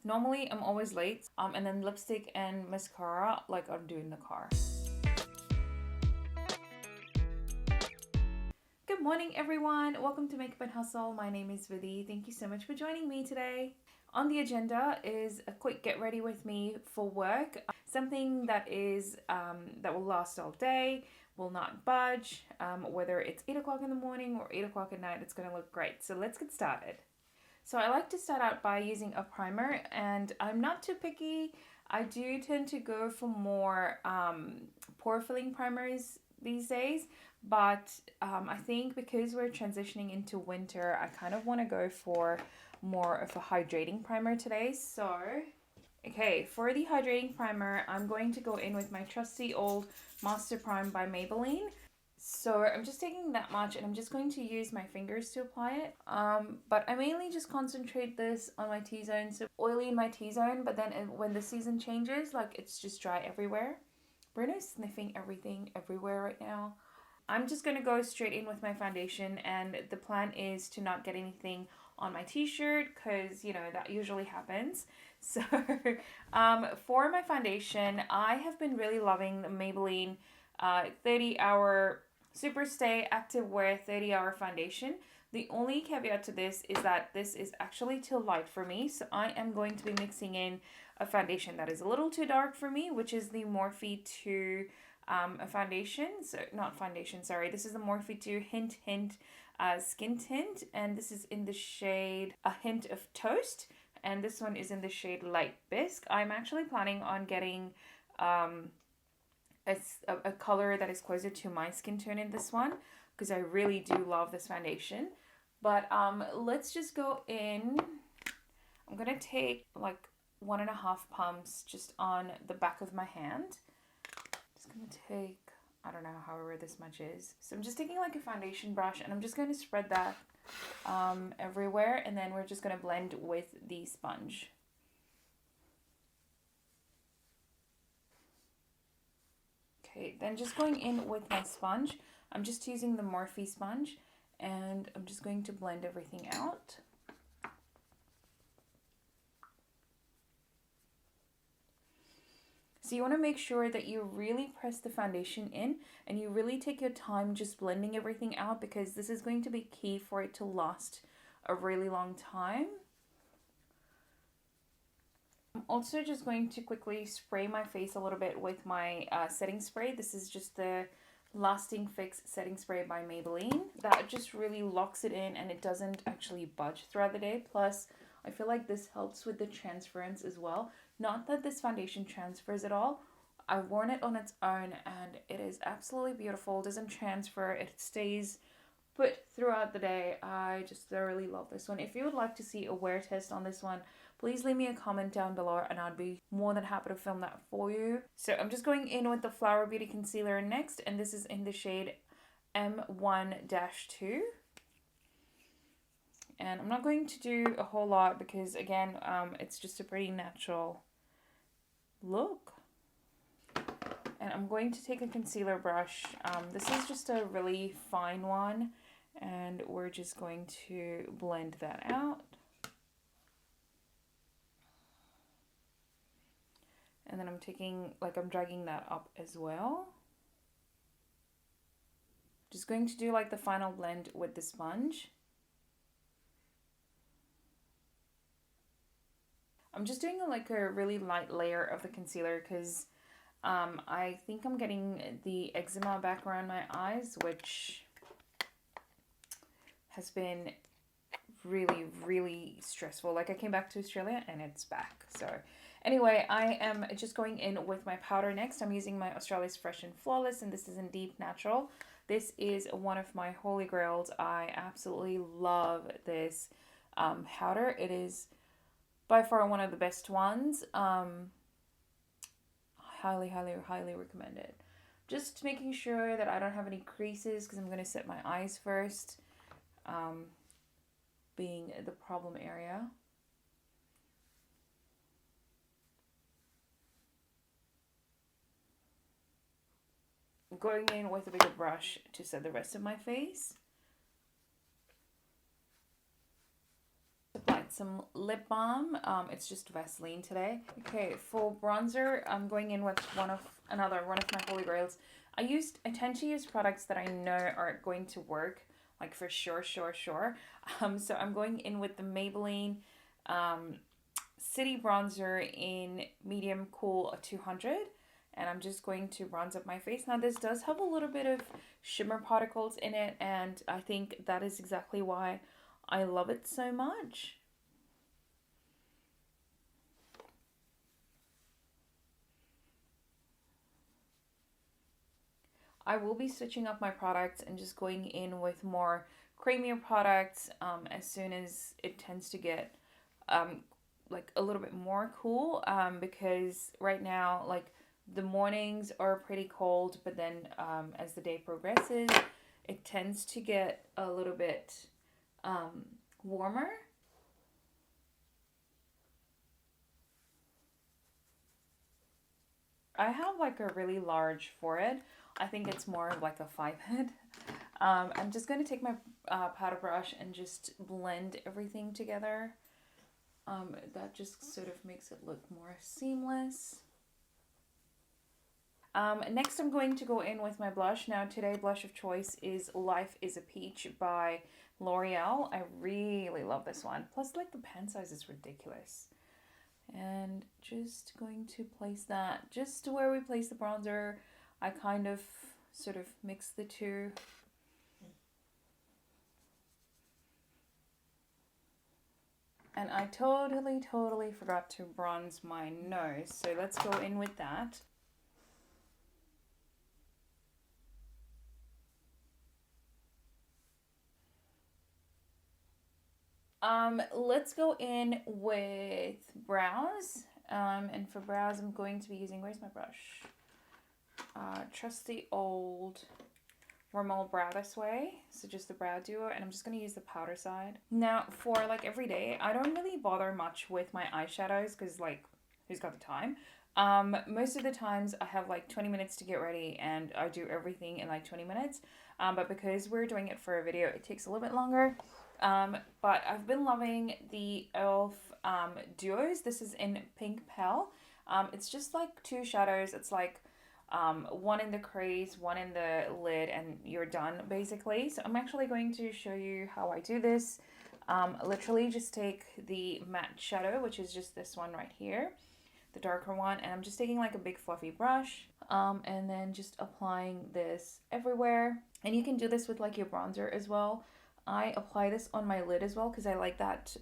Normally I'm always late. And then lipstick and mascara like I'm doing the car. Good morning everyone. Welcome to Makeup and Hustle. My name is Vidhi. Thank you so much for joining me today. On the agenda is a quick get ready with me for work. Something that is that will last all day, will not budge. Whether it's 8 o'clock in the morning or 8 o'clock at night, it's going to look great. So let's get started. So I like to start out by using a primer, and I'm not too picky. I do tend to go for more pore filling primers these days, but I think because we're transitioning into winter, I kind of want to go for more of a hydrating primer today. So okay, for the hydrating primer, I'm going to go in with my trusty old Master Prime by Maybelline. So I'm just taking that much and I'm just going to use my fingers to apply it. But I mainly just concentrate this on my T-zone. So oily in my T-zone, but then when the season changes, like it's just dry everywhere. Bruno's sniffing everything everywhere right now. I'm just going to go straight in with my foundation, and the plan is to not get anything on my t-shirt because, you know, that usually happens. So for my foundation, I have been really loving the Maybelline 30-hour Super Stay Active Wear 30-hour foundation. The only caveat to this is that this is actually too light for me, so I am going to be mixing in a foundation that is a little too dark for me, which is the Morphe 2 a foundation. So not foundation, sorry. This is the Morphe 2 Hint Skin Tint, and this is in the shade A Hint of Toast, and this one is in the shade Light Bisque. I'm actually planning on getting a color that is closer to my skin tone in this one, because I really do love this foundation. But let's just go in. I'm gonna take like 1.5 pumps just on the back of my hand. Just gonna take, I don't know, however this much is. So I'm just taking like a foundation brush and I'm just going to spread that everywhere, and then we're just going to blend with the sponge. Okay, then just going in with my sponge. I'm just using the Morphe sponge, and I'm just going to blend everything out. So you want to make sure that you really press the foundation in and you really take your time just blending everything out, because this is going to be key for it to last a really long time. I'm also just going to quickly spray my face a little bit with my setting spray. This is just the Lasting Fix setting spray by Maybelline. That just really locks it in and it doesn't actually budge throughout the day. Plus, I feel like this helps with the transference as well. Not that this foundation transfers at all. I've worn it on its own and it is absolutely beautiful. It doesn't transfer. It stays put throughout the day. I just thoroughly love this one. If you would like to see a wear test on this one, please leave me a comment down below and I'd be more than happy to film that for you. So I'm just going in with the Flower Beauty Concealer next, and this is in the shade M1-2. And I'm not going to do a whole lot because, again, it's just a pretty natural look. And I'm going to take a concealer brush. This is just a really fine one, and we're just going to blend that out. And then I'm taking, like, I'm dragging that up as well. Just going to do like the final blend with the sponge. I'm just doing like a really light layer of the concealer because I think I'm getting the eczema back around my eyes, which has been really stressful. Like, I came back to Australia and it's back. So anyway, I am just going in with my powder next. I'm using my Australia's Fresh and Flawless, and this is in Deep Natural. This is one of my holy grails. I absolutely love this powder. It is by far one of the best ones. Highly recommend it. Just making sure that I don't have any creases because I'm going to set my eyes first, being the problem area. I'm going in with a bigger brush to set the rest of my face. Applied some lip balm. It's just Vaseline today. Okay, for bronzer, I'm going in with one of my holy grails. I tend to use products that I know are going to work, like for sure. So I'm going in with the Maybelline City Bronzer in Medium Cool 200. And I'm just going to bronze up my face. Now this does have a little bit of shimmer particles in it, and I think that is exactly why I love it so much. I will be switching up my products and just going in with more creamier products as soon as it tends to get like a little bit more cool, because right now, like, the mornings are pretty cold, but then as the day progresses, it tends to get a little bit warmer. I have like a really large forehead. I think it's more of like a 5-head. I'm just going to take my powder brush and just blend everything together. That just sort of makes it look more seamless. Next I'm going to go in with my blush. Now today blush of choice is Life is a Peach by L'Oreal. I really love this one. Plus, like, the pen size is ridiculous. And just going to place that just to where we place the bronzer. I kind of sort of mix the two. And I totally forgot to bronze my nose. So let's go in with that. Let's go in with brows. And for brows, I'm going to be using, where's my brush? Trusty old Rimmel Brow This Way. So just the brow duo, and I'm just going to use the powder side. Now, for like every day, I don't really bother much with my eyeshadows because, like, who's got the time? Most of the times I have like 20 minutes to get ready and I do everything in like 20 minutes. But because we're doing it for a video, it takes a little bit longer. But I've been loving the e.l.f. duos. This is in Pink Pale. It's just like two shadows. It's like one in the crease, one in the lid, and you're done basically. So I'm actually going to show you how I do this. Literally just take the matte shadow, which is just this one right here, the darker one, and I'm just taking like a big fluffy brush, and then just applying this everywhere. And you can do this with like your bronzer as well. I apply this on my lid as well because I like that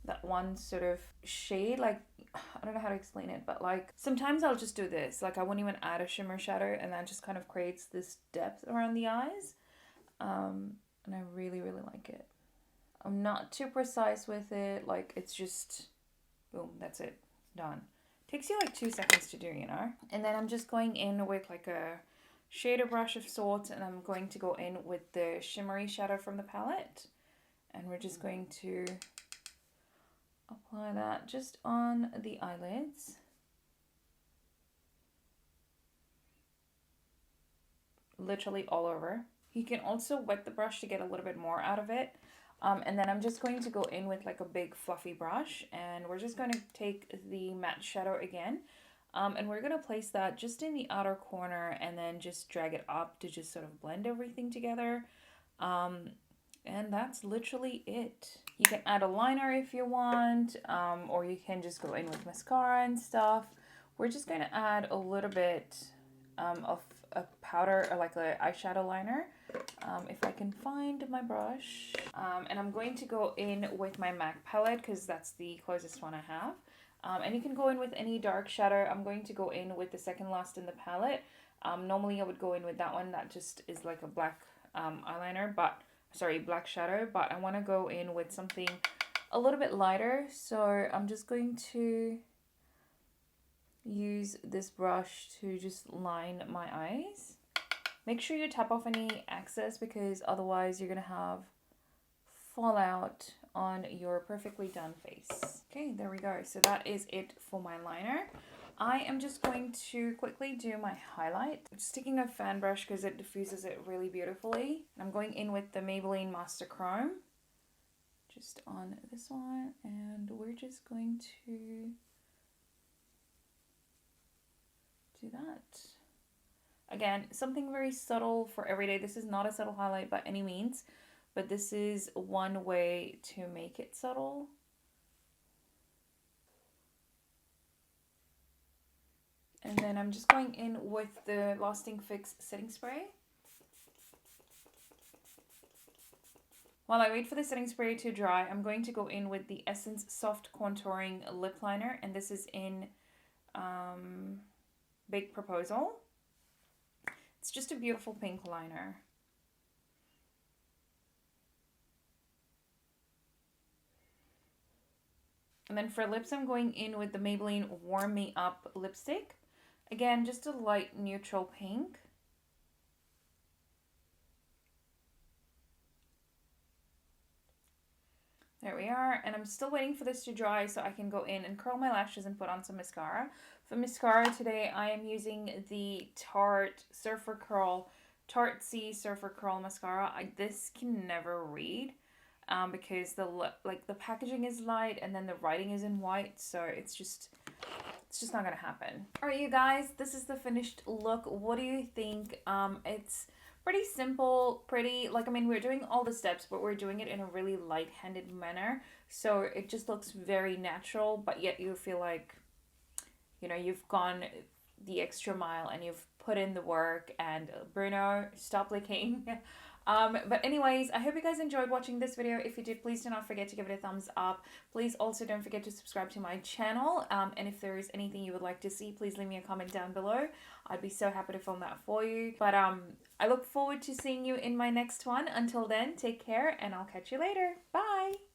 that one sort of shade. Like, I don't know how to explain it, but like sometimes I'll just do this. Like, I won't even add a shimmer shadow, and that just kind of creates this depth around the eyes. And I really like it. I'm not too precise with it. Like, it's just boom, that's it, done. Takes you like 2 seconds to do, you know. And then I'm just going in with like a shader brush of sorts, and I'm going to go in with the shimmery shadow from the palette, and we're just going to apply that just on the eyelids. Literally all over. You can also wet the brush to get a little bit more out of it. And then I'm just going to go in with like a big fluffy brush, and we're just going to take the matte shadow again. And we're going to place that just in the outer corner and then just drag it up to just sort of blend everything together. And that's literally it. You can add a liner if you want, or you can just go in with mascara and stuff. We're just going to add a little bit of a powder, or like an eyeshadow liner, if I can find my brush. And I'm going to go in with my MAC palette because that's the closest one I have. And you can go in with any dark shadow. I'm going to go in with the second last in the palette. Normally I would go in with that one that just is like a black eyeliner, but sorry, black shadow, but I want to go in with something a little bit lighter. So I'm just going to use this brush to just line my eyes. Make sure you tap off any excess because otherwise you're going to have fallout on your perfectly done face. Okay, there we go. So that is it for my liner. I am just going to quickly do my highlight. I'm just taking a fan brush because it diffuses it really beautifully. I'm going in with the Maybelline Master Chrome. just on this one, and we're just going to do that. Again, something very subtle for every day. This is not a subtle highlight by any means, but this is one way to make it subtle. And then I'm just going in with the Lasting Fix setting spray. While I wait for the setting spray to dry, I'm going to go in with the Essence Soft Contouring Lip Liner, and this is in Big Proposal. It's just a beautiful pink liner. And then for lips, I'm going in with the Maybelline Warm Me Up lipstick. Again, just a light neutral pink. There we are, and I'm still waiting for this to dry so I can go in and curl my lashes and put on some mascara. For mascara today, I am using the Tarte C Surfer Curl Mascara. This can never read because the packaging is light and then the writing is in white, so it's just not gonna happen. All right, you guys, this is the finished look. What do you think? It's pretty simple, pretty, like, I mean, we're doing all the steps, but we're doing it in a really light-handed manner. So it just looks very natural, but yet you feel like, you know, you've gone the extra mile and you've put in the work. And Bruno, stop licking. But anyways, I hope you guys enjoyed watching this video. If you did, please do not forget to give it a thumbs up. Please also don't forget to subscribe to my channel. And if there is anything you would like to see, please leave me a comment down below. I'd be so happy to film that for you. But I look forward to seeing you in my next one. Until then, take care and I'll catch you later. Bye!